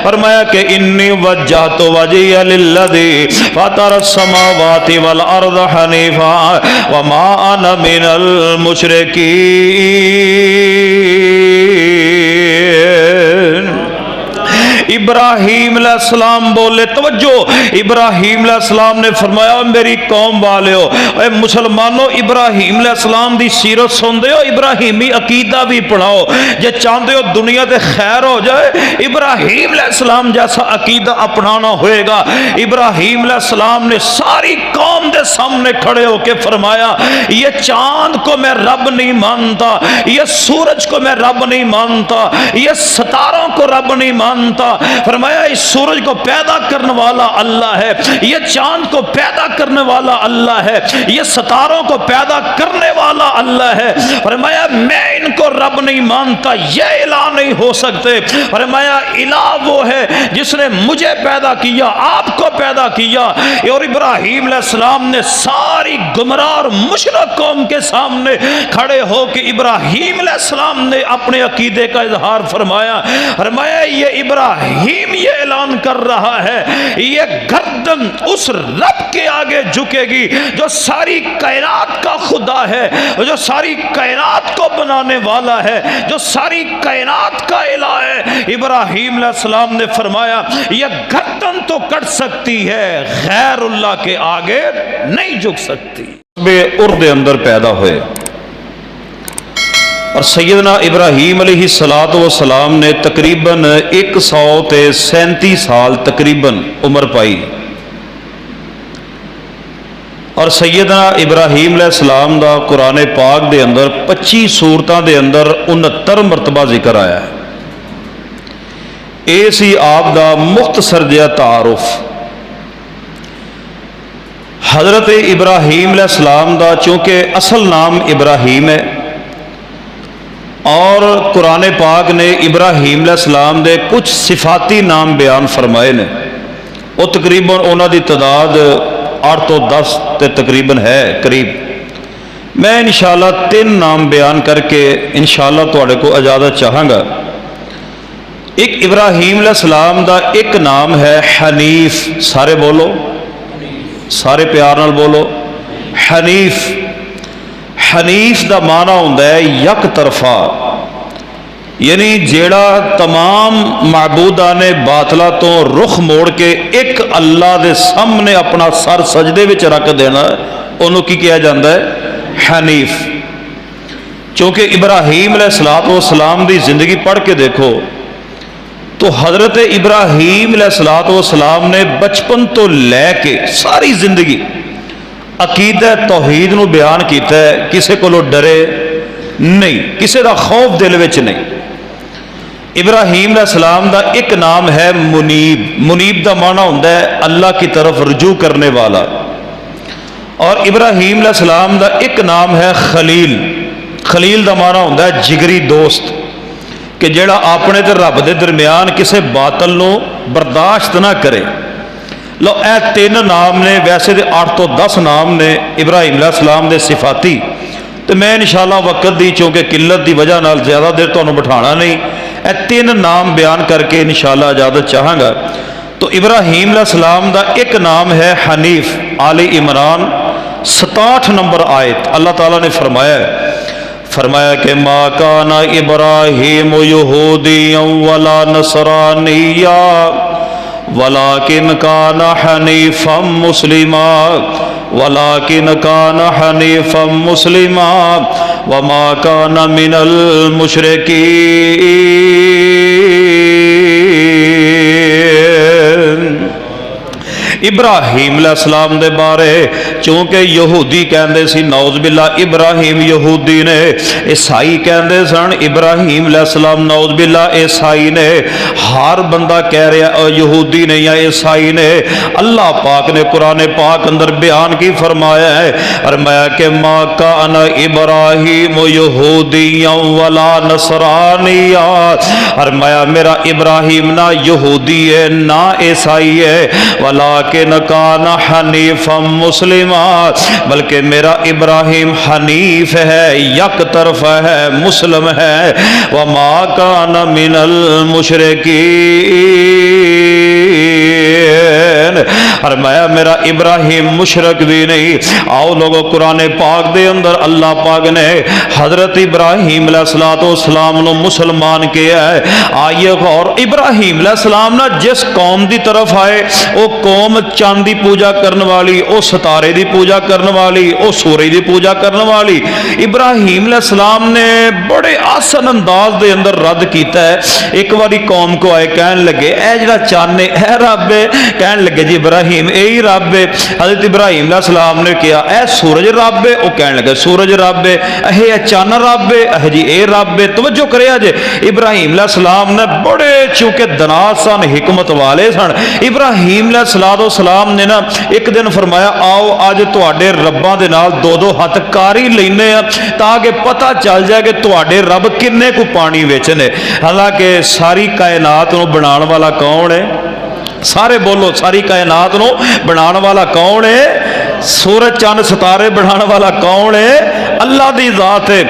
फरमाया कि इन्नी वज्जहतु वजहिया लिल्लज़ी फ़तरस समावाति वल अर्ज़ हनीफ़ा व मा अना मिनल मुशरिकीन। इब्राहीम अलैहिस्सलाम बोले, तवज्जो, इब्राहीम अलैहिस्सलाम ने फरमाया मेरी कौम वाले हो मुसलमानों, इब्राहीम अलैहिस्सलाम दी सीरत सुनते हो, इब्राहीमी अकीदा भी पढ़ाओ जे चाहते हो दुनिया ते खैर हो जाए। इब्राहीम अलैहिस्सलाम जैसा अकीदा अपनाना होएगा। इब्राहीम अलैहिस्सलाम ने सारी कौम के सामने खड़े होकर फरमाया ये चांद को मैं रब नहीं मानता, ये सूरज को मैं रब नहीं मानता, ये सितारों को रब नहीं मानता। फरमाया इस सूरज को पैदा करने वाला अल्लाह है, ये चांद को पैदा करने वाला अल्लाह है, ये सितारों को पैदा करने वाला अल्लाह है। फरमाया मैं इनको रब नहीं मानता, ये इलाह नहीं हो सकते। फरमाया इलाह वो है जिसने मुझे पैदा किया, आपको पैदा किया। और इब्राहीम अलैहिस्सलाम ने सारी गुमराह और मुशरिक कौम के सामने खड़े होकर इब्राहीम अलैहिस्सलाम ने अपने अकीदे का इजहार फरमाया। फरमाया ये इब्राहीम ये ऐलान कर रहा है ये गर्दन उस रब के आगे झुकेगी जो सारी कायनात का खुदा है, जो सारी कायनात को बनाने वाला है, जो सारी कायनात का इलाह है। इब्राहीम अलैहिस्सलाम ने फरमाया ये गर्दन तो कट सकती है, गैरुल्लाह के आगे नहीं झुक सकती। उर्दे अंदर पैदा हुए और सैयदना इब्राहीम अलैहिस्सलातु वस्सलाम ने तकरीबन 137 साल तकरीबन उम्र पाई और सैयदना इब्राहीम अलैहिस्सलाम दा कुरान पाक दे अंदर 25 सूरतां दे अंदर 69 मरतबा जिक्र आया है। ये सी आप दा मुख्तसर जिहा तारुफ। हजरत इब्राहीम अलैहिस्सलाम दा चूंकि असल नाम इब्राहीम है और कुरान पाक ने इब्राहीम अलैहिस्सलाम दे कुछ सिफाती नाम बयान फरमाए ने, वो तकरीबन उन्हां दी तादाद 8 तो 10 ते तकरीबन है करीब। मैं इंशाअल्लाह 3 नाम बयान करके इंशाअल्लाह तुहाडे को इजाजत चाहांगा। एक इब्राहीम अलैहिस्सलाम दा एक नाम है हनीफ, सारे बोलो, सारे प्यार नाल बोलो हनीफ। हनीफ का माना होंदा है यक तरफा, यानी जेड़ा तमाम माबूदा ने बातला तो रुख मोड़ के एक अल्लाह के सामने अपना सर सजदे विच रख देना, उन्होंने की कहा जाता है हनीफ। क्योंकि इब्राहीम अलैहिस्सलाम की जिंदगी पढ़ के देखो तो हजरत इब्राहीम अलैहिस्सलाम ने बचपन तो लैके सारी जिंदगी अकीदा तौहीद नूं बयान किया है, किसी को डरे नहीं, किसी का खौफ दिल विच नहीं। इब्राहीम अलैहिस्सलाम का एक नाम है मुनीब। मुनीब का माना होंदा है अल्लाह की तरफ रुजू करने वाला। और इब्राहीम अलैहिस्सलाम का एक नाम है खलील। खलील का माना होंदा है जिगरी दोस्त, कि जेड़ा अपने ते रब दे दरम्यान किसी बातल नूं बर्दाश्त ना करे। लो ए 3 नाम ने, वैसे तो 8 तो 10 नाम ने इब्राहीम अलैहिस्सलाम दे सिफाती। तो मैं इंशाअल्लाह वक्त दी चूँकि किल्लत की वजह नाल ज़्यादा देर तुहानूं बिठाना नहीं, ए 3 नाम बयान करके इंशाअल्लाह इजाजत चाहांगा। तो इब्राहीम अलैहिस्सलाम का एक नाम है हनीफ। आले इमरान 67 नंबर आयत अल्लाह ताला ने फरमाया कि मा काना इब्राहीम यहूदिय्यन वला नसरानिय्या वलाकिन काना हनीफम मुस्लिमा वलाकिन काना हनीफम मुस्लिमा वमा काना मिनल मुशरिकीन। इब्राहीम अलैहिस्सलाम दे बारे चूंकि यहूदी कहते सी नौज बिल्ला इब्राहीम यहूदी ने, ईसाई कहते सन इब्राहीम अलैहिस्सलाम नौज बिल्ला ईसाई ने। हर बंदा कह रहा यहूदी ने या ईसाई ने। अल्लाह पाक ने कुरान पाक अंदर बयान की फरमाया है, फरमाया कि मा काना इब्राहीम यहूदिय्यन वला नसरानिय्या। फरमाया मेरा इब्राहीम ना यहूदी है ना ईसाई है, वला के नकाना हनीफम मुस्लिमा, बल्कि मेरा इब्राहीम हनीफ है, यक तरफ है, मुस्लिम है। वमा काना मिनल मुशरिकीन, फरमाया मेरा इब्राहिम मुशरक भी नहीं। आओ लोगों, कुरान पाक दे अंदर अल्लाह पाक ने हजरत इब्राहिम अलैहिस्सलाम नु मुसलमान किया है। आइए और इब्राहिम अलैहिस्सलाम ना जिस कौम की तरफ आए वो कौम चंद की पूजा करने वाली, वो सितारे की पूजा करने वाली, वो सूरज की पूजा करने वाली। इब्राहिम अलैहिस्सलाम ने बड़े आसन अंदाज के अंदर रद्द किया है। एक बारी कौम को आए, कहन लगे ए जड़ा चंद है रब है, कहन लगे जी इब्राहिम यही रब है। हजरत इब्राहिम अलैहिस्सलाम ने कहा ए सूरज रब है, वो कहन लगे सूरज रब है। ए चंद रब है, जी ए रब है। तवज्जो करिया जे इब्राहिम अलैहिस्सलाम ने बड़े चूंकि दनास सन, हिकमत वाले सन। इब्राहिम अलैहिस्सलाम ने ना एक दिन फरमाया आओ अज तुहाडे रब्बां दे नाल दो दो हथ कर ही लैने आ ताकि पता चल जाए कि तुहाडे रब किन्ने को पानी विच ने। हालांकि सारी कायनात नूं बनाने वाला कौन है? सारे बोलो, सारी कायनात नूं बनाने वाला कौन है? सूरज चंद सितारे बनाने वाला कौन है? अल्लाह दी जात है।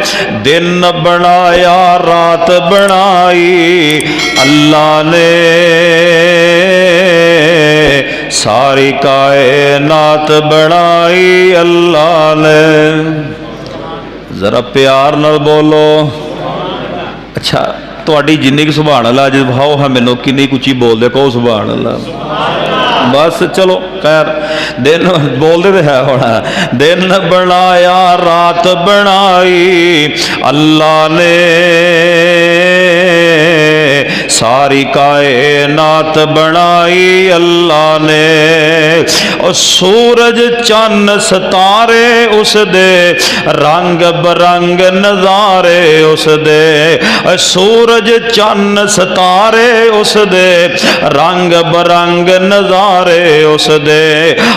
दिन बनाया रात बनाई अल्लाह ने, सारी कायनात बनाई अल्लाह ने। जरा प्यार नाल बोलो। अच्छा तुहाडी जिन्नी सुभान अल्लाह अज भाओ है मैनू किन्नी कुछ बोलते कहो सुभान अल्लाह। बस चलो खैर दिन बोलते तो है होना। दिन बनाया रात बनाई अल्लाह ने, सारी कायनात बनाई अल्लाह ने। और सूरज चन्न सितारे उस दे, रंग बरंग नजारे उस दे। सूरज चन्न सितारे उस दे, रंग बरंग नजारे उस दे।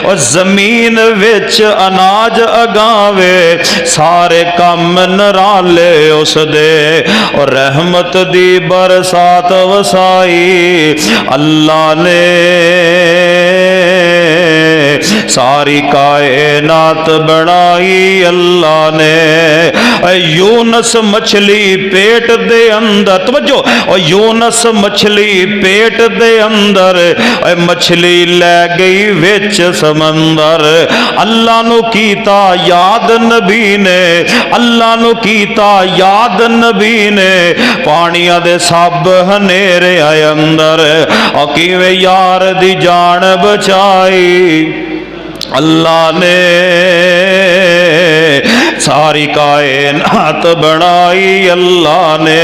और जमीन विच अनाज अगावे, सारे कम नराले उस दे। और रहमत दी बरसात वसाई अल्लाह ने, सारी कायनात बनाई अल्लाह ने। यूनस मछली पेट दे अंदर, तवज्जो, और यूनस मछली पेट दे अंदर, मछली ले गई विच समंदर। अल्लाह नु कीता याद नबी ने, अल्लाह नु कीता याद नबी ने। पानिया दे सब हनेरे आए अंदर, और किवें यार दी जान बचाई अल्लाह ने। सारी कायनात बनाई अल्लाह ने।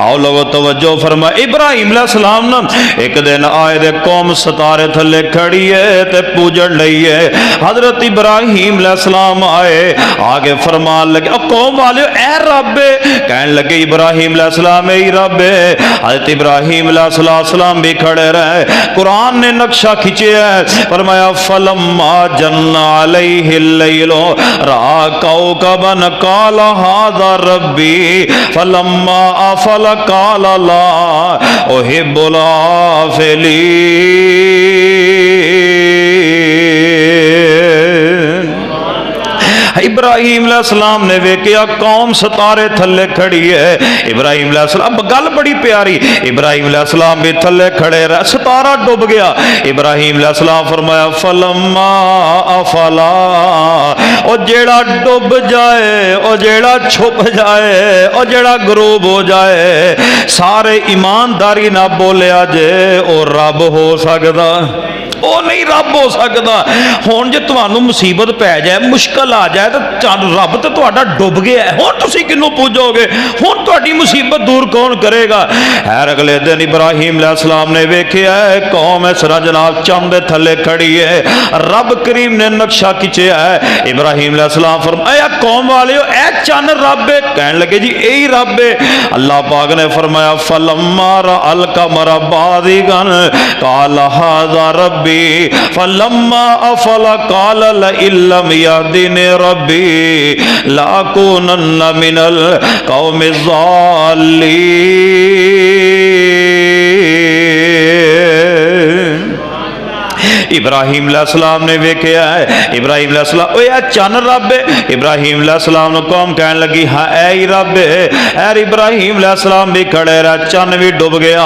आओ लोगो तवज्जो फरमा। इब्राहिम अलैहिस्सलाम ना एक दिन आए दे कौम सितारे थले खड़ी है ते पूजन लई है। हजरत इब्राहिम अलैहिस्सलाम आए, आगे फरमान लगे कौम वाले ए रब है, कहन लगे इब्राहिम अलैहिस्सलाम ही रब है। हजरत इब्राहिम अलैहिस्सलाम भी खड़े रहे। कुरान ने नक्शा खींचा है, फरमाया फलम्मा जन्ना अलैहिल लैलो रा कौकबन काला हादा रब्बी फलम्मा अफल काला ला उहिब्बुल आफिलीन। इब्राहिम अलैहिस्सलाम ने वेख्या कौम सितारे थले खड़ी है। इब्राहिम अलैहिस्सलाम गल बड़ी प्यारी, इब्राहिम अलैहिस्सलाम भी थले खड़े रहे, सितारा डूब गया। इब्राहिम अलैहिस्सलाम फरमाया फलम्मा अफला, और जेड़ा डूब जाए, और जेड़ा छुप जाए, और जेड़ा गरूब हो जाए, सारे ईमानदारी ना बोलिया जे ओ रब हो सकदा, वो नहीं रब हो सकता। हुण जे तुहानू मुसीबत पै जाए, मुश्किल आ जाए तो रब तो तुहाडा डुब गया है, हुण तुसीं किन्नू पूजोगे? हुण तुहाडी मुसीबत दूर कौन करेगा? खैर अगले दिन इब्राहिम अलैहिस्सलाम ने वेख्या है कौम इस तरह जनाब चंद थले खड़ी है। रब करीम ने नक्शा खिंचा है। इब्राहिम अलैहिस्सलाम फरमाया कौम वाले ए चंद रब है, कहन लगे जी यही रब है। अल्लाह पाक ने फरमाया फलम्मा रअल कमर बाज़िगन क़ाल हाज़ा रब्बी फलम्मा अफल क़ाल लइल्लम यहदिनी रब्बी लाकुनन्ना मिनल क़ौमिज़ ज़ालिमीन। इब्राहिम अलैहिस्सलाम ने वेख्या है। इब्राहिम अलैहिस्सलाम ओए चन रब है। इब्राहिम अलैहिस्सलाम कौम कहन लगी हाँ ऐ ही रब है। एर इब्राहिम अलैहिस्सलाम भी खड़े रहा, चन भी डुब गया।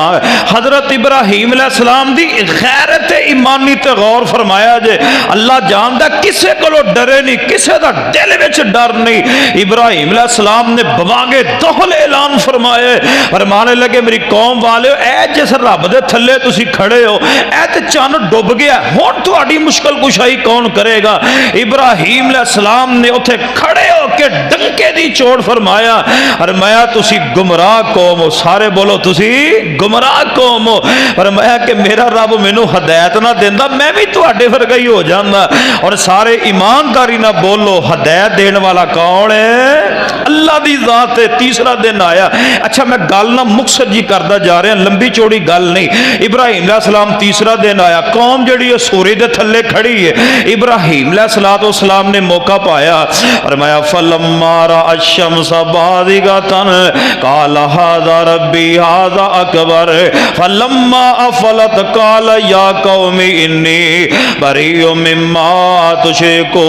हजरत इब्राहिम अलैहिस्सलाम दी गैरत ईमानी ते गौर फरमाया जे। अल्लाह जानदा किसे कोलों डरे नहीं, किसे दा दिल विच डर नहीं। इब्राहिम अलैहिस्सलाम ने बवांगे दोहल ऐलान फरमाए, फरमाने लगे मेरी कौम वाले ऐ जिस रब दे थल्ले तुसी खड़े हो ऐ ते चन डुब गया, हुण तुहाडी मुश्किल कुशाई कौन करेगा। इब्राहिम अलैहिस्सलाम ने उत्थे खड़े होके डंके दी चोट फरमाया, फरमाया तुसी गुमराह कौम हो। सारे बोलो तुसी गुमराह कौम हो। फरमाया कि मेरा रब मैनू हदायत ना देंदा मैं भी तुहाडे वर्गा ही हो जांदा। और सारे ईमानदारी ना बोलो हदायत देने वाला कौन है? अल्लाह दी जात है। तीसरा दिन आया। अच्छा मैं गल ना मुक्तसर जी करदा जा रहा, लंबी चौड़ी गल नहीं। इब्राहिम अलैहिस्सलाम तीसरा दिन आया, कौम जिहड़ी है सूरज दे थल्ले खड़ी है। इब्राहिम अलैहिस्सलाम ने मौका पाया, फरमाया फलम्मा रअ अश-शम्स बाज़िगतन क़ाल हाज़ा रब्बी हाज़ा अकबर फलम्मा अफ़लत क़ाल या कौमी इन्नी बरीउम मिम्मा तुशरिकून।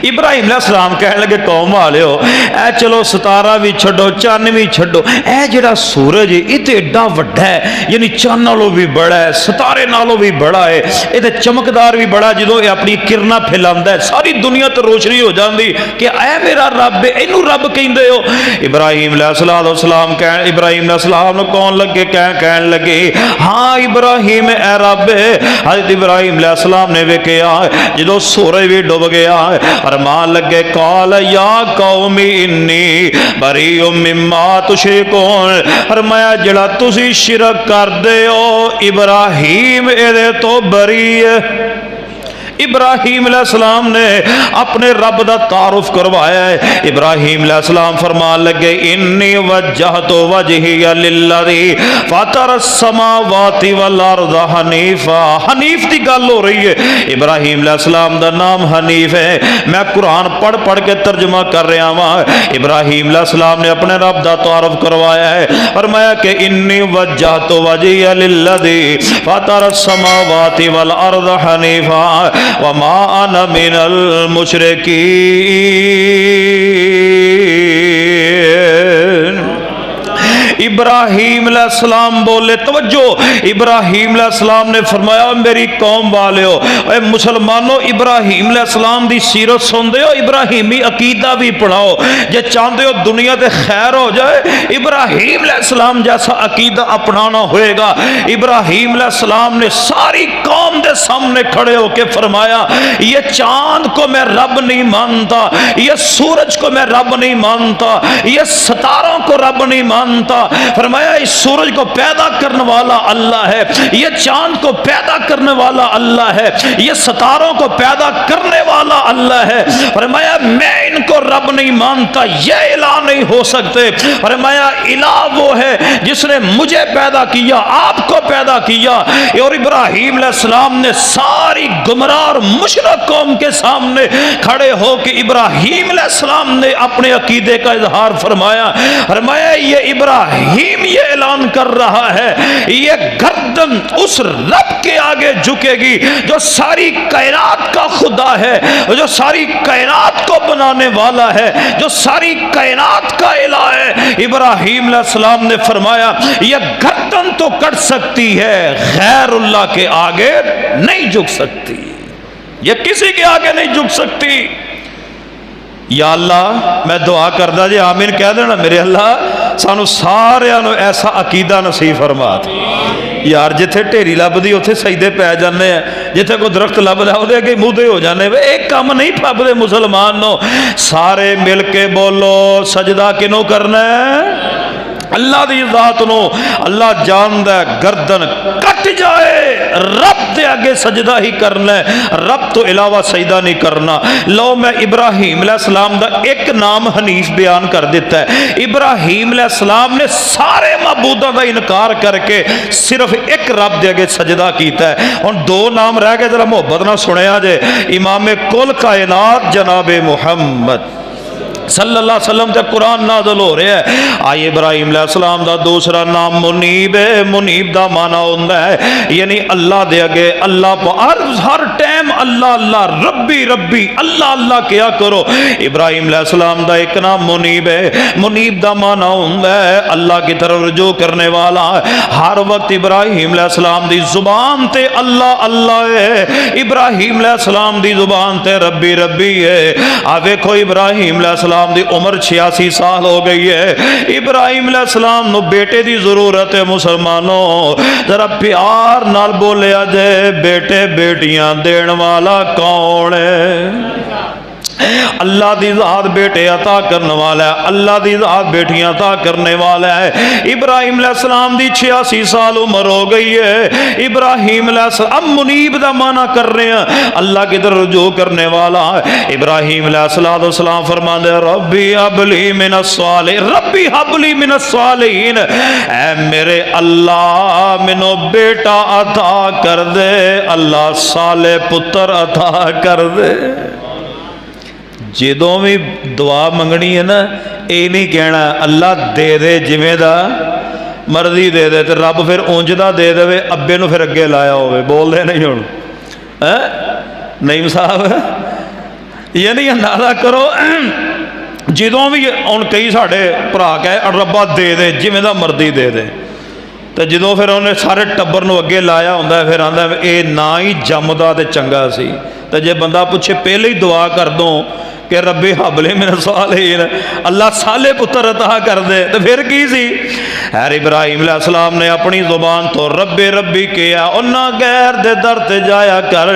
इब्राहिम अलैहिस्सलाम कहने लगे कौम वालियो ऐ चलो सितारा भी छड्डो चन्न भी छड्डो, ऐ जिहड़ा सूरज है ये तो एडा वड्डा है, यानी चन्न नालों भी बड़ा है, सितारे नालों भी बड़ा है, ये तो चमकदार भी बड़ा। जो ये अपनी किरणा फैलांदा है सारी दुनिया तो रोशनी हो जाती कि ऐ मेरा रब है, इनू रब कहंदे हो। इब्राहिम अलैहिस्सलाम कह इब्राहिम अलैहिस्सलाम कौन लगे कहन लगे हाँ इब्राहिम ऐ रब है। हज़रत इब्राहिम अलैहिस्सलाम ने वेख्या जो सूरज भी डुब गया फरमान लगे कौल या कौमी इन्नी बरीउम मिम्मा तुशरिकून। फरमाया जिहड़ा तुसी शिरक करदे हो इब्राहिम इहदे तो बरी है। इब्राहिम अलैहिस्सलाम ने अपने रब दा तारुफ करवाया है। इब्राहिम अलैहिस्सलाम फरमान लगे इन्नी वज्जहतु वजहिया लिल्लज़ी फ़तरस समावाति वल अर्ज़ हनीफा। हनीफ की गल हो रही है। इब्राहिम अलैहिस्सलाम दा नाम हनीफ है। मैं कुरान पढ़ पढ़ के तर्जुमा कर रहा वहाँ। इब्राहिम अलैहिस्सलाम ने अपने रब दा तारुफ करवाया है, फरमाया कि इन्नी वज्जहतु वजहिया लिल्लज़ी फ़तरस समावाति वल अर्ज़ हनीफा वमा अना मिनल मुशरिकीन। इब्राहिम अलैहिस्सलाम बोले तवज्जो। इब्राहिम अलैहिस्सलाम ने फरमाया मेरी कौम वालियो ए मुसलमानों इब्राहिम अलैहिस्सलाम दी सीरत सुनदे हो, इब्राहिमी अकीदा भी पढ़ाओ जे चाहते हो दुनिया ते खैर हो जाए। इब्राहिम अलैहिस्सलाम जैसा अकीदा अपनाना होएगा। इब्राहिम अलैहिस्सलाम ने सारी कौम के सामने खड़े होकर फरमाया ये चांद को मैं रब नहीं मानता, ये सूरज को मैं रब नहीं मानता, ये सितारों को रब नहीं मानता। फरमाया इस सूरज को पैदा करने वाला अल्लाह है, ये चांद को पैदा करने वाला अल्लाह है, ये सितारों को पैदा करने वाला अल्लाह है। फरमाया मैं इनको रब नहीं मानता, ये इलाह नहीं हो सकते। फरमाया इलाह वो है जिसने मुझे पैदा किया, आपको पैदा किया। और इब्राहिम अलैहिस्सलाम ने सारी गुमराह और मुशरिक कौम के सामने खड़े होकर इब्राहिम अलैहिस्सलाम ने अपने अकीदे का इजहार फरमाया। फरमाया ये इब्राहिम ये ऐलान कर रहा है ये गर्दन उस रब के आगे झुकेगी जो सारी कायनात का खुदा है, जो सारी कायनात को बनाने वाला है, जो सारी कायनात का इलाह है। इब्राहिम अलैहिस्सलाम ने फरमाया ये गर्दन तो कट सकती है, गैरुल्लाह के आगे नहीं झुक सकती, ये किसी के आगे नहीं झुक सकती। या अल्लाह मैं दुआ करदा जे आमीन कह देना मेरे अल्लाह सानू सारियां नू ऐसा अकीदा नसीब फरमा दे। यार जिथे ढेरी लभदी उत्थे सजदे पै जाने, जिथे कोई दरख्त लभदा उहदे अगे मूधे हो जाने। एक काम नहीं फबदे मुसलमान नो। सारे मिल के बोलो सजदा किनू करना है? अल्लाह दी जात नो। अल्लाह जानदा गर्दन कट जाए रब दे आगे सजदा ही करना है, रब तो इलावा सजदा नहीं करना। लो मैं इब्राहिम अलैहिस्सलाम दा एक नाम हनीफ बयान कर दिता है। इब्राहिम अलैहिस्सलाम ने सारे माबूदां दा इनकार करके सिर्फ एक रब दे आगे सजदा कीता है। हुण दो नाम रह गए, जरा मोहब्बत नाल सुनिया जे। इमाम कुल कायनात जनाबे मुहम्मद सल्लल्लाहु अलैहि वसल्लम ते कुरान नाज़िल हो रहा है। आई इब्राहिम अलैहिस्सलाम दा दूसरा नाम मुनीब है। मुनीब दा माना होंदा है यानी अल्लाह दे अगे अल्लाह हर टाइम अल्लाह अल्लाह रब्बी रब्बी अल्लाह अल्लाह क्या करो। इब्राहिम अलैहिस्सलाम दा एक नाम मुनीब है। मुनीब दा माना होंदा है अल्लाह की तरफ रुजू करने वाला। हर वक्त इब्राहिम अलैहिस्सलाम दी जुबान ते अल्लाह अल्लाह है। इब्राहिम अलैहिस्सलाम दी जुबान ते रब्बी रब्बी है। आ देखो इब्राहिम अलैहिस्सलाम दी उम्र 86 साल हो गई है। इब्राहिम अलैहिस्सलाम नु बेटे दी जरूरत है। मुसलमानों जरा प्यार नाल बोलिया जाए, बेटे बेटियां देने वाला कौन है? अल्लाह दी ज़ात बेटे अता करने वाला है, अल्लाह दी ज़ात बेटियां अता करने वाला है। इब्राहिम अलैहिस्सलाम दी 86 साल उम्र हो गई है। इब्राहिम अलैहिस्सलाम अब मुनीब दा माना कर रहे हैं, अल्लाह की तरफ रुजू करने वाला है। इब्राहिम अलैहिस्सलाम फरमाते हैं रब्बी हबली मिनस सालिहीन, रब्बी हबली मिनस सालिहीन, ऐ मेरे अल्लाह मैनू बेटा अता कर दे, अल्लाह साले पुत्र अता कर दे। जो भी दुआ मंगनी है ना, ये नहीं कहना अल्लाह दे दे जिमें दा मर्जी दे दे, तो रब फिर उंज दा दे दे, अब्बे नूं फिर अगे लाया होवे। बोलते नहीं हुण नईम साहब, ये नहीं अंदाजा करो जो भी हुण कई साढ़े भरा कहे रब्बा दे दे जिमें दा मर्जी दे दे, तो जो फिर उन्हें सारे टब्बर नूं अगे लाया होंदा फिर आंदा ये ना ही जमदा तो चंगा सी। तो जे बंदा पूछे पहले ही दुआ कर दो कि रब्बी हबले मिन सालिहीन, अल्लाह साले पुत्र अता कर दे, तो फिर की सी? हैर इब्राहिम अलैहिस्सलाम ने अपनी जुबान तो रब्बे रब्बी किया, उन्हें गैर दे दर ते जाया कर,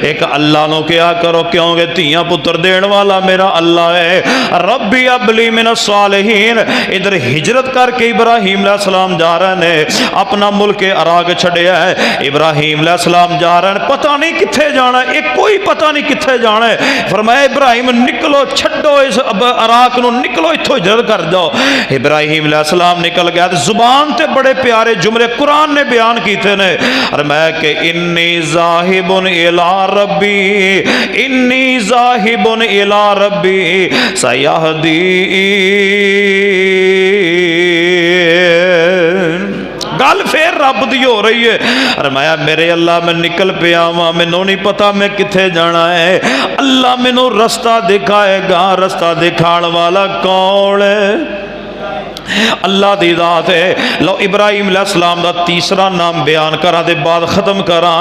एक अल्लाह नो क्या करो, क्योंकि धीयां पुत्र देने वाला मेरा अल्लाह है। रब्बी हबली मिन सालिहीन। इधर हिजरत करके इब्राहिम अलैहिस्सलाम जा रहे ने, अपना मुल्क अराक छड़िया है। इब्राहिम अलैहिस्सलाम जा रहे हैं, पता नहीं कित्थे जाना है, कोई पता नहीं कित्थे जाना है। फरमाया इब्राहिम निकलो, छड्डो इस अराक नूं, निकलो इत्थों हिजरत कर जाओ। इब्राहिम अलैहिस्सलाम निकल गया। जुबान ते बड़े प्यारे जुमले कुरान ने बयान किए ने, और मैं कि इन्नी ज़ाहिबुन इला रब्बी, इन्नी ज़ाहिबुन इला रब्बी सयहदी। गल फिर रब दी हो रही है, और मैं मेरे अल्लाह मैं निकल पिया वहां, मैनू नहीं पता मैं किथे जाना है, अल्लाह मैनू रास्ता दिखाएगा। रास्ता दिखाने वाला कौन है? अल्लाह दी ज़ात है। लो इब्राहिम अलैहिस्सलाम दा तीसरा नाम बयान करा दे बाद ख़त्म करा।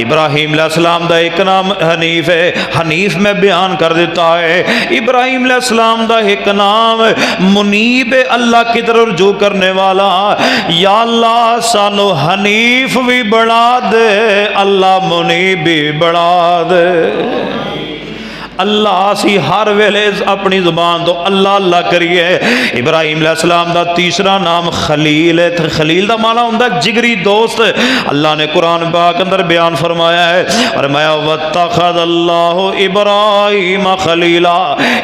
इब्राहिम अलैहिस्सलाम दा एक नाम हनीफ है, हनीफ में बयान कर देता है। इब्राहिम अलैहिस्सलाम दा एक नाम मुनीब, अल्लाह की तरफ रुजू करने वाला। या अल्लाह सानू हनीफ भी बना दे, अल्लाह मुनीब भी बना दे। अल्लाह सी हर वेले अपनी जुबान तो अल्लाह अल्लाह करिए। इब्राहिम अलैहिस्सलाम दा तीसरा नाम खलील है। खलील दा माना हुंदा जिगरी दोस्त। अल्लाह ने कुरान पाक अंदर बयान फरमाया है, और मैं वत्तखज़ल्लाहु इब्राहीम खलीला,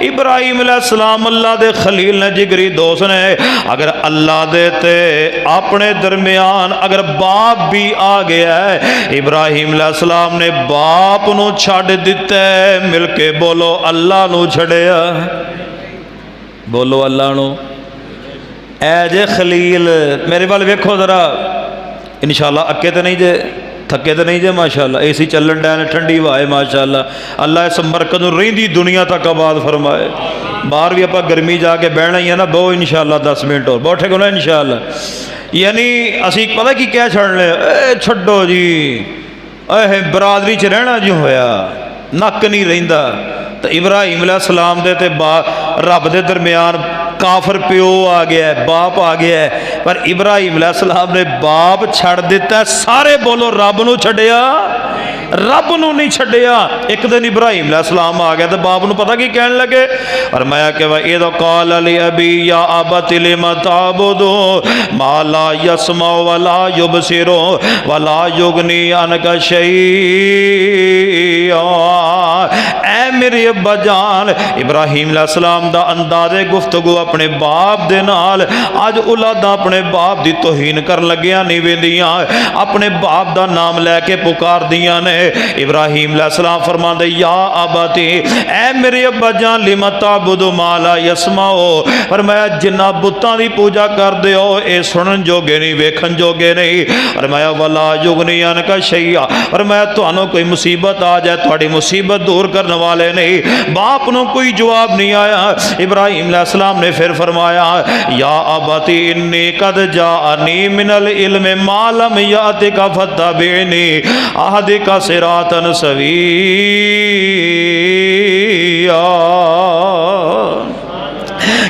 इब्राहिम अलैहिस्सलाम अल्लाह दे खलील ने, जिगरी दोस्त ने। अगर अल्लाह दे ते अपने दरमियान अगर बाप भी आ गया है, इब्राहिम अलैहिस्सलाम ने बाप नू छड्ड दिता है, मिलके बोलो अल्लाह नू छड़िया, बोलो अल्लाह नू। ऐ जे खलील मेरे वाल वेखो जरा, इंशाअल्लाह अक्के तो नहीं जे, थके तो नहीं जे, माशाअल्लाह एसी चलन डैन, ठंडी हवा है माशाअल्लाह। अल्लाह इस मरकज़ नूं रहिंदी दुनिया तक आबाद फरमाए। बाहर भी आपां गर्मी जाके बहना ही है ना, बहु इंशाअल्लाह 10 मिनट और बैठे को ना इंशाअल्लाह। यानी असी पता की कह छड़ने, छड्डो जी बरादरी च रहना जो होया, नक नहीं रहिंदा। तो इब्राहिम अलैहिस्सलाम दे ते रब दे दरमियान काफर प्यो आ गया है, बाप आ गया है, पर इब्राहिम अलैहिस्सलाम ने बाप छड़ दिता। सारे बोलो रब नू छड़िया, रब नू नहीं छड़िया। एक दिन इब्राहिम अलैहिस्सलाम आ गया तो बाप नू पता की कहने लगे, और मैं कि इद क़ाल अली अबी या अबत लिमा ताबुदू मा ला यस्मा वला युबसिरु वला युगनी अनका शैआ। ऐ मेरे अब्बा जान, इब्राहिम अलैहिस्सलाम दा अंदाज़े गुफ्तगू अपने बाप दे नाल अज औलादां अपने बाप दी तौहीन कर लगियां नहीं वेंदियां, अपने बाप दा नाम लैके पुकारदियां ने। इब्राहीम अलैहिस्सलाम फरमांदे या अबती, ऐ मेरे अब्बा जान लिमा ताबुदु मा ला यसमाओ, पर मैं जिन्ना बुतां दी पूजा करदे हो ये सुनन जोगे नहीं, वेखन जोगे नहीं। और मैं वला युगनी अनका शैया, और मैं तुहानू कोई मुसीबत आ जाए तुहाडी मुसीबत दूर करने वाले नहीं। बाप नू कोई जवाब नहीं आया। इब्राहीम अलैहिस्सलाम ने फिर फरमाया या अबती इन्नी कद जाअनी मिनल इल्म मा लम यातिका फत्तबिनी अहदिका सिरातन सविया।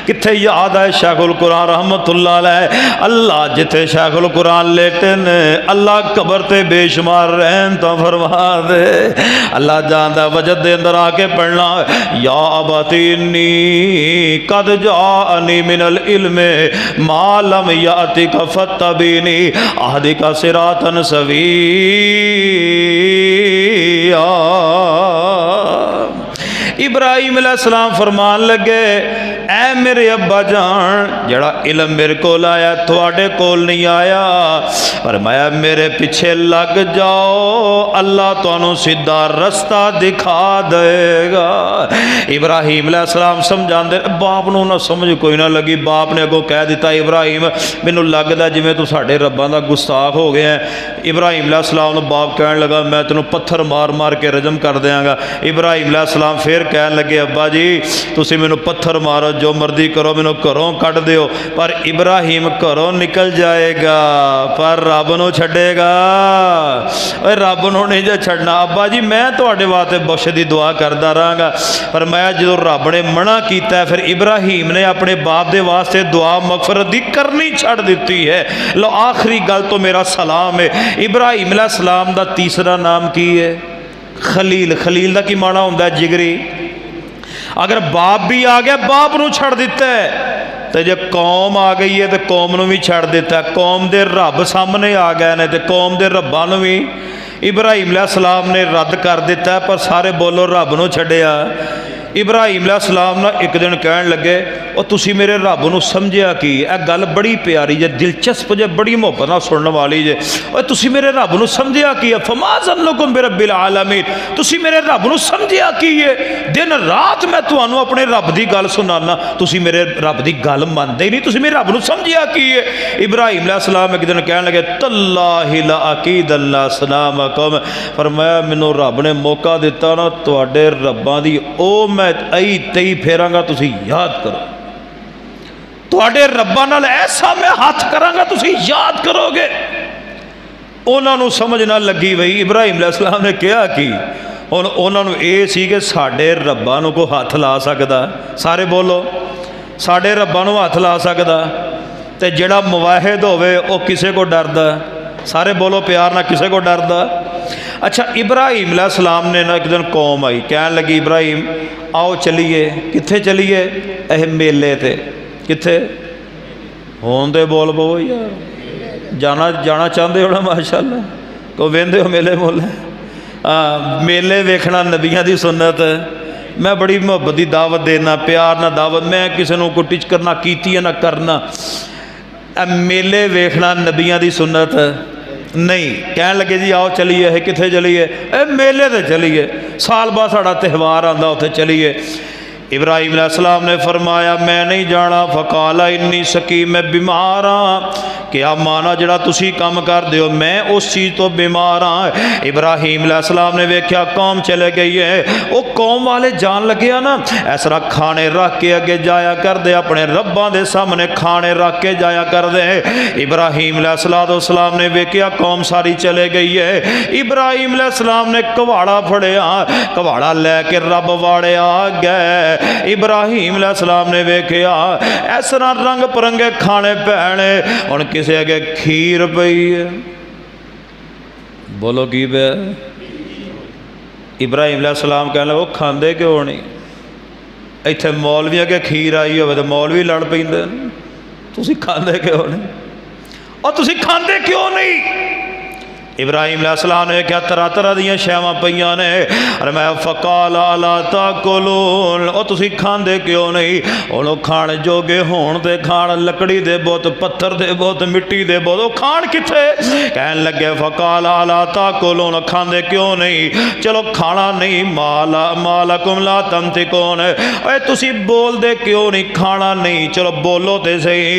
किथे याद है शेखुल कुरान रहमतुल्लाह अलैह, अल्लाह जिथे शेखुल कुरान लेटे ने अल्लाह कबर ते बेशुमार रहन तो फरमा दे। अल्लाह जानदा वजद दे अंदर आके पढ़ना या अबती इन्नी कद जाअनी मिनल इल्म मा लम यातिका फत्तबिनी अहदिका सिरातन सविया। इब्राहीम अलैहिस्सलाम फरमान लगे ऐ मेरे अब्बा जान, जड़ा इलम मेरे कोल आया थोड़े कोल नहीं आया, पर मैं मेरे पीछे लग जाओ अल्लाह तुहानू सीधा रास्ता दिखा देगा। इब्राहीम अलैहिस्सलाम समझाते, बाप नू ना समझ कोई ना लगी। बाप ने अगों कह दिता इब्राहीम मैनू लगदा जिवें तू साडे रब्बां दा गुस्ताख हो गया। इब्राहीम अलैहिस्सलाम नू बाप कहन लगा मैं तेनू पत्थर मार मार के रजम कर देंगा। इब्राहीम अलैहिस्सलाम फिर कहन लगे अब्बा जी तुसी मैनू पत्थर मारो जो मर्जी करो मैनू घरों कढ़ दिओ, पर इब्राहीम घरों निकल जाएगा पर रब नू छड्डेगा, रब नू नहीं जो छड्डना। अब्बा जी मैं तुहाडे वास्ते बख्श दी दुआ करदा रहांगा, पर मैं जो रब ने मना कीता फिर इब्राहीम ने अपने बाप दे वास्ते दुआ मगफरत दी करनी छड़ दिती है। लो आखिरी गल तो मेरा सलाम है। इब्राहीम अलैहिस्सलाम दा तीसरा नाम की है? खलील। खलील दा की माना हुंदा है? जिगरी। अगर बाप भी आ गया बाप नू छड़ दिता है, तो जे कौम आ गई है तो कौम नू भी छड़ दिता है। कौम दे रब सामने आ गए ने तो कौम दे रब्बां नू भी इब्राहीम अलैहिस्सलाम ने रद्द कर दिता है, पर सारे बोलो रब नू छड्डिया। इब्राहीम अलैहिस्सलाम ना एक दिन कहन लगे और तुसी मेरे रब नू समझिया की? यह गल बड़ी प्यारी जे, दिलचस्प जे, बड़ी मुहब्बत नाल सुनने वाली जे। और तुसी मेरे रब नू समझिया की? फमा ज़न्नुकुम बिरब्बिल आलमीन, तुसी मेरे रब नू समझिया की है? दिन रात मैं तुहानू अपने रब की गल सुनाना, तुसी मेरे रब की गल मनदे ही नहीं, तुसी मेरे रब नू समझिया की है? इब्राहीम अलैहिस्सलाम एक दिन कहन लगे तल्लाहि ला अकीदल्ला सलामकुम, फरमाया मैनू रब ने मौका दिता ना तुहाडे रब्बां दी ओ मैं आई तई फेरांगा, तुसी याद करो। तुहाडे रब्बां नाल ऐसा मैं हाथ करांगा तुसी याद करोगे। उन्होंने समझ ना लगी बई इब्राहीम अलैहिस्सलाम ने कहा कि हुण उन्होंने ये सी कि साडे रब्बां नूं कोई हथ ला सकदा? सारे बोलो साडे रब्बां नूं हथ ला सकदा? ते जिहड़ा मुवाहिद होवे वो किसे को डरदा? सारे बोलो प्यार ना, किसे को डरदा? अच्छा इब्राहीम अलैहिस्सलाम ने ना एक दिन कौम आई कहन लगी इब्राहीम आओ चलीए। कित्थे चलीए? यह मेले ते। कित्थे? होन दे बोल बो यार, जाना चाहते हो ना? माशाअल्लाह को वेंदे हो मेले मोले? मेले वेखना नबियां दी सुन्नत। मैं बड़ी मुहब्बत की दावत देना, प्यार ना दावत, मैं किसी को कोई टिच करना कीती है ना करना। मेले वेखना नबियां दी सुन्नत नहीं। कहन लगे जी आओ चलीए। कित्थे चलीए? मेले ते चलीए, साल बाद साड़ा त्यौहार आंदा उत्थे चलीए। इब्राहीम अलैहिस्सलाम ने फरमाया मैं नहीं जाना। फकाला इन्नी सकीम, मैं बीमार हाँ। क्या माना जड़ा तुसी काम कर दो मैं उस चीज़ तो बीमार हाँ। इब्राहीम अलैहिस्सलाम ने वेख्या कौम चले गई है, वो कौम वाले जान लगे ना इस तरह खाने रख के अगे जाया कर दे, अपने रब्बां दे सामने खाने रख के जाया कर दे। इब्राहीम अलैहिस्सलाम ने वेख्या कौम सारी चले गई है। इब्राहीम अलैहिस्सलाम ने कवाड़ा फड़िया, कवाड़ा लैके रब वाड़े आ गए। इब्राहीम अलैहिस्सलाम ने वेख्या इस तरह रंग परंगे खाने पैने। हुण किसे अगे खीर पई है, बोलो की पे? इब्राहीम अलैहिस्सलाम कहने वो खांदे क्यों नहीं? इत्थे मौलवी अगे खीर आई हो तो मौलवी लड़ पैंदे, तुसीं खांदे क्यों नहीं? और तुसीं खांदे क्यों नहीं? इब्राहिम अलैहिस्सलाम ने क्या तरह तरह दियां शैवां पईयां ने। और मैं फ़क़ाल अला ताकुलून, ओ तुसी खांदे क्यों नहीं? हुण खाण जोगे होण ते खाण, लकड़ी दे बुत, पत्थर दे बुत, मिट्टी दे बुत, ओ खाण किथे? कहन लगे फ़क़ाल अला ताकुलून, खांदे क्यों नहीं? चलो खाना नहीं, मालकुम ला तंतिकून, ओए तुसी बोलदे क्यों नहीं? खाना नहीं, चलो बोलो ते सही।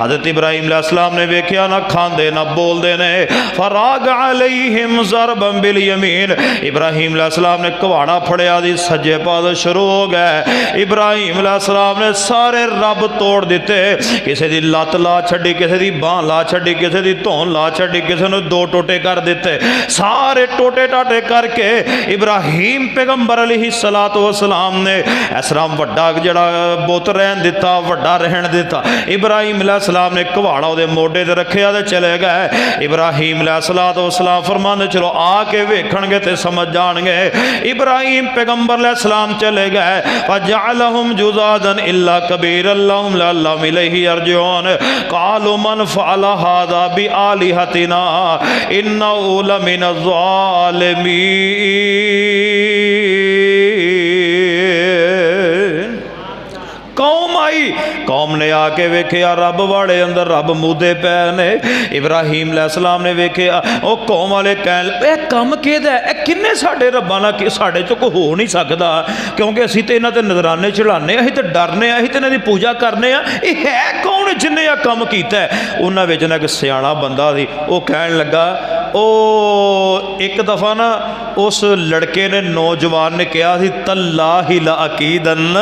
हज़रत इब्राहिम अलैहिस्सलाम ने वेख्या ना खांदे ना बोलदे ने। फराग अलैहिम ज़रबन बिल यमीन, इब्राहिम अलैहिस्सलाम ने कुहाड़ा फड़िया दी सज्जे पास शुरू हो गए। इब्राहिम अलैहिस्सलाम ने सारे रब तोड़ दिते। किसी दी लत ला छड़ी, किसी दी बांह ला छड़ी, किसी दी धौन ला छड़ी, किसी ने दो टोटे कर दिते। सारे टोटे टाटे करके इब्राहिम पैगंबर अलैहिस्सलातु वस्सलाम ने इस तरह वड्डा जड़ा बुत रहन दिता, वड्डा रहन दिता। इब्राहिम अलैहिस्सलाम ने कुहाड़ा उहदे मोढे ते रखिया ते चले गए। इब्राहिम अलैहिस्सलातु वस्सलाम फरमांदे चलो आके वेखणगे ते समझ जाणगे। इब्राहिम पैगंबर अलैहिस्सलाम चले गए। फजअलहुम जुज़ादन इल्ला कबीरन लहुम लअल्लहुम इलैहि यरजिऊन, क़ालू मन फ़अल हाज़ा बिआलिहतिना इन्नहु लमिनज़ ज़ालिमीन। कौम आई, कौम ने आके वेख्या रब वाड़े अंदर रब मूदे पै ने। इब्राहिम अलैहिस्सलाम ने वेख्या, ओ कौम वाले कहन ए कम किहदा है, किन्ने साडे रब्बां नाल कि साडे चों कोई हो नहीं सकदा, क्योंकि असीं ते इन्हां ते नज़राने चढ़ाने, असीं ते डरने, असीं ते इन्हां दी पूजा करने आ। ये है कौन जिन्ने आ कम कीता है? उन्हां विच ना इक सियाणा बंदा सी, वो कहन लगा, ओ एक दफ़ा ना उस लड़के ने नौजवान ने कहा सी तल्लाहि लअकीदन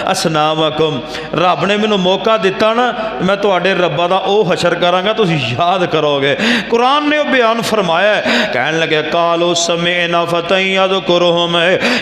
असनामकुम, रब ने मैनू मौका दिता ना, मैं तुहाडे रब्बा दा ओ हशर करांगा, तुसीं याद करोगे। कुरान ने बयान फरमाया है, कहन लगे कालो समेना फतन यज़कुरुहुम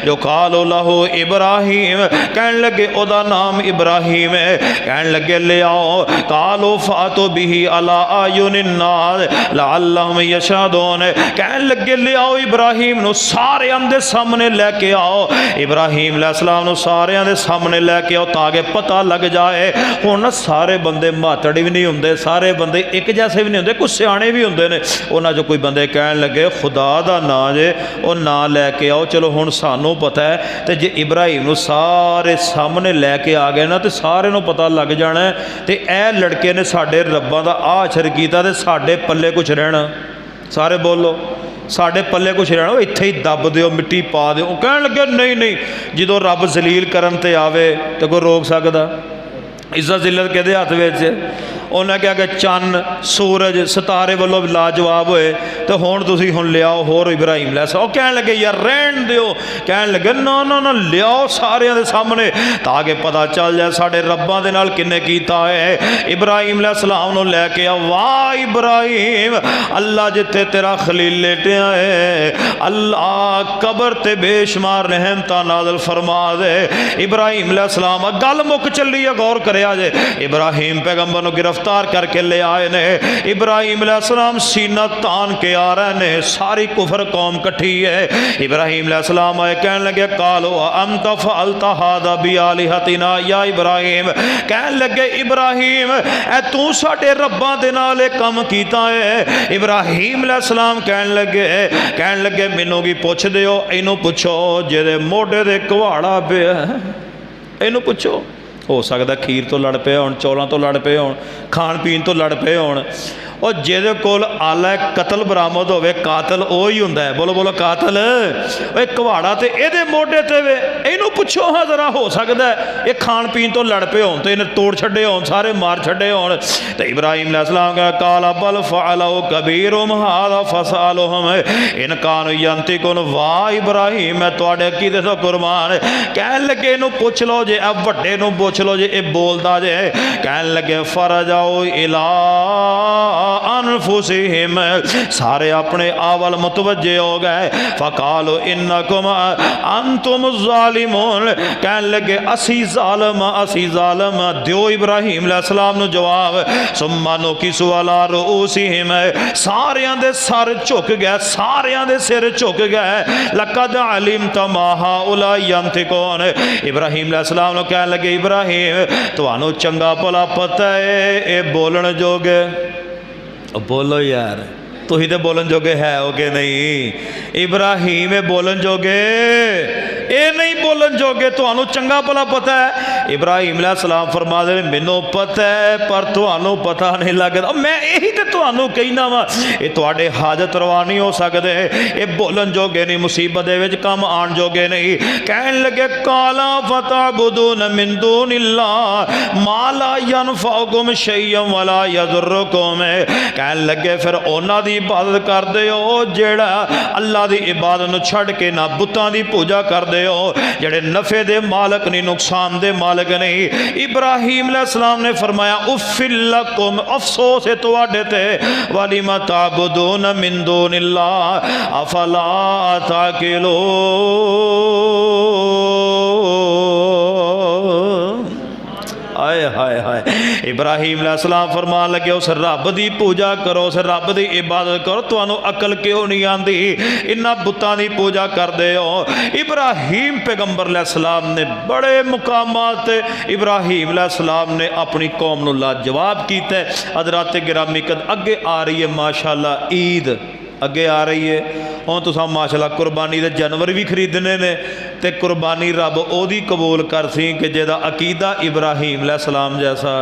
युक़ालु लहू इब्राहिम, कहन लगे ओदा नाम इब्राहिम है। कहन लगे ले आओ, कालो फातो बिही अला आयुनिन नास लअल्लहुम यशहदून, कहन लगे ले आओ इब्राहिम नू सारे दे सामने लेके आओ। इब्राहिम अलैहिस्सलाम नू सारे दे सामने लेके आओ ताकि पता लग जाए। हुण सारे बंदे मातड़ भी नहीं होंदे, सारे बंदे एक जैसे भी नहीं होंदे, कुछ सियाणे भी होंदे ने। उन्हां चों कोई बंदे कहन लगे खुदा दा नां जे वो नां लैके आओ। चलो हुण सानू पता है, तो जे इब्राहिम नू सारे सामने लैके आ गए ना तो सारे नू पता लग जाना है, तो यह लड़के ने साडे रब्बां दा आ अशर कीता ते साडे पल्ले कुछ रहना। सारे बोलो साडे पल्ले कुछ रहना, इत्थे ही दब दिओ, मिट्टी पा दिओ। कहन लगे नहीं नहीं, जो रब जलील करन ते आवे तो कोई रोक सकदा? इज्जत जिल्लत किहदे हत्थ विच? उन्हें क्या कि चन्न सूरज सितारे वालों लाजवाब होए, तो हुण तुसीं हुण लियाओ होर इब्राहिम अलैहिस्सलाम। कहन लगे यार रहन दिओ, कहन लगे ना ना ना लियाओ सारे दे सामने ताकि पता चल जाए साडे रब्बां दे नाल किन्ने कीता है। इब्राहिम अलैहिस्सलाम नूं लैके आ, वाह इब्राहिम, अल्लाह जिथे तेरा खलील लेटिया है, अल्लाह कबर ते बेशुमार रहमतां नाज़िल फरमा दे। इब्राहिम अलैहिस्सलाम गल मुक चली है, गौर करिया जे। इब्राहिम पैगंबर नूं गिरफ्तार करके ले आए ने। इब्राहिम अलैहिस्सलाम सीना तान के आ रहे ने, सारी कुफर कौम कट्ठी है। इब्राहिम अलैहिस्सलाम आए, कहन लगे कालो अंत फअलता हादा बिआलिहतिना या इब्राहिम, कहन लगे इब्राहिम ए तू साडे रब्बां दे नाल काम कीता है। इब्राहिम अलैहिस्सलाम कहन लगे मैनू की पुछ दिओ, इनू पुछो जेदे मोढे ते कुहाड़ा पिया, इनू पुछो। हो सकता खीर तो लड़ पे होण, चौलों तो लड़ पे होण, खाण पीन तो लड़ पे होण। और जिहदे कोल आला कतल बरामद होवे, कातल वो ही हुंदा है। बोलो बोलो कातल। एक कुहाड़ा तो इहदे मोढे ते वे, इहनूं पुछो हाँ जरा, हो सकता है ये खाण पीन तो लड़ पे होण, तो इन्हें तोड़ छड्डे होण, सारे मार छड्डे होण। तो इब्राहिम अलैहिस्सलाम कहा काला बल फअलहु कबीरुहुम हाज़ा फसअलुहुम इन कानू यंतिकुन। वाह इब्राहिम, मैं तुहाडे अकीदे तो कुरबान। कहन लगे इनू पुछ लो जे, अब वड्डे नूं पुछ लो जे, ये बोलदा जे। कहन लगे फरजाओ इला अनफुसिहिम, सारे अपने आवल मुतवज्जे हो गए। फकालो इन्नकुम अंतुम ज़ालिमून, कहन लगे असी ज़ालिम दियो इब्राहिम अलैहिस्सलाम नु जवाब। सुम्मा नुकिसु अला रुऊसिहिम, सारियां दे सर झुक गए, सारियां दे सिर झुक गए। लक़द अलिमत मा हाउला यंतिकून, इब्राहिम अलैहिस्सलाम नु कहन लगे इब्राहिम तुहानू चंगा भला पता है ये बोलन जोगे। बोलो यार, तुसीं ते बोलन जोगे है हो कि नहीं? इब्राहिम है बोलन जोगे, ये नहीं बोलन जोगे। तुहानू चंगा भला पता है। इब्राहिम अलैहिस्सलाम फरमाते हैं मैनू पता है पर तुहानू पता नहीं लगता। मैं यही तो तुहानू कहना वा, ये तुहाडे हाजत रवा नहीं हो सकते, ये बोलन जोगे नहीं, मुसीबत दे विच काम आण जोगे नहीं। कहन लगे काला फतअबुदून मिन दूनिल्लाह मा ला यनफउकुम शैअन वला यदुर्रुकुम। कहन लगे फिर उन्हां दी इबादत करदे हो जेड़ा अल्लाह दी इबादत नूं छड्ड के ना बुतां दी पूजा करदे हो, जेड़े नफे दे मालक नहीं नुकसान दे मालक नहीं। इब्राहिम अलैहिस्सलाम ने फरमाया उफ़्फ़िल लकुम, अफसोस है तुहाडे ते, वलिमा ताबुदून मिन दूनिल्लाह अफला ताकिलून। हाय हाय हाय। इब्राहिम अलैहिस्सलाम फरमान लगे उस रब की पूजा करो, उस रब की इबादत करो, तुहानू अकल क्यों नहीं आती, इन्हां बुतां की पूजा करते हो। इब्राहिम पैगंबर अलैहिस्सलाम ने बड़े मुकामात, इब्राहिम अलैहिस्सलाम ने अपनी कौम नू लाजवाब कीता। हज़रात गिरामी कद अगे आ रही है माशाअल्लाह ईद अगे आ रही है। हुण तुसां माशाअल्लाह कुरबानी दे जानवर भी खरीदने ने, ते कुरबानी रब ओदी कबूल कर सी कि जिहदा अकीदा इब्राहिम अलैहिस्सलाम जैसा,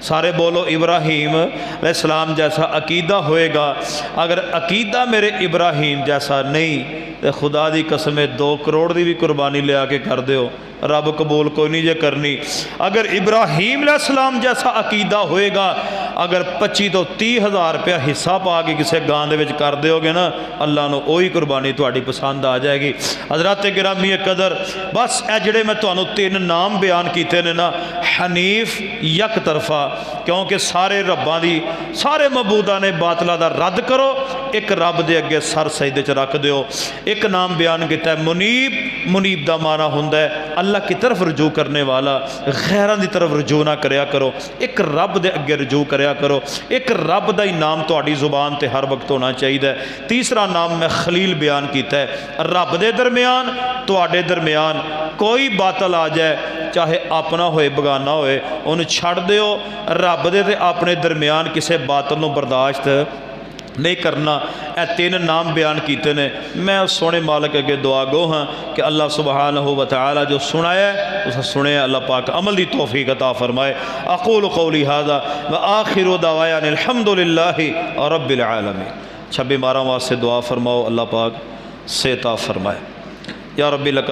सारे बोलो इब्राहिम अलैहिस्सलाम जैसा अकीदा होएगा। अगर अकीदा मेरे इब्राहिम जैसा नहीं तो खुदा दी कसम 2 करोड़ की भी कुरबानी लिया के कर दो, रब कबूल कोई नहीं जे करनी। अगर इब्राहिम अलैहिस्सलाम जैसा अकीदा होएगा, अगर 25 तो 30 हज़ार रुपया हिस्सा पा के किसी गां दे विच कर दोगे ना, अल्लाह नूं ओही कुरबानी तुहाडी पसंद आ जाएगी। हज़रात गिरामी कदर, बस ए जिहड़े मैं तुहानूं 3 नाम बयान कीते ने ना, हनीफ यक तरफा, क्योंकि सारे रब्बां दी सारे मबूदा ने बातला दा रद्द करो, एक रब दे अगे सर सजदे च रख दिओ। एक नाम बयान किया मुनीब, मुनीब का माना हुंदा है अल्लाह की तरफ रजू करने वाला, गैरां की तरफ रजू ना करया करो, एक रब दे अगे रजू करया करो। एक रब का ही नाम तुहाडी जुबान ते हर वक्त होना चाहिए। तीसरा नाम मैं खलील बयान किया है, रब दे दरमियान तुहाडे दरमियान कोई बातल आ जाए, चाहे अपना होए बगाना होए, उन्हें छड़ दिओ। रब दे ते अपने दरमियान किसी बातल नूं बर्दाश्त नहीं करना। ए 3 नाम बयान किए ने। मैं सोने मालिक अगे दुआ गो हाँ कि अल्लाह सुबहानहू व तआला जो सुनाया उसे सुने, अल्लाह पाक अमल की तौफीक अता फरमाए। अक़ूलु क़ौली हाज़ा व आखिरु दवायान अल्हम्दुलिल्लाहि रब्बिल आलमीन। 26 12 वास्ते दुआ फरमाओ, अल्लाह पाक से अता फरमाए। या रब्बी लक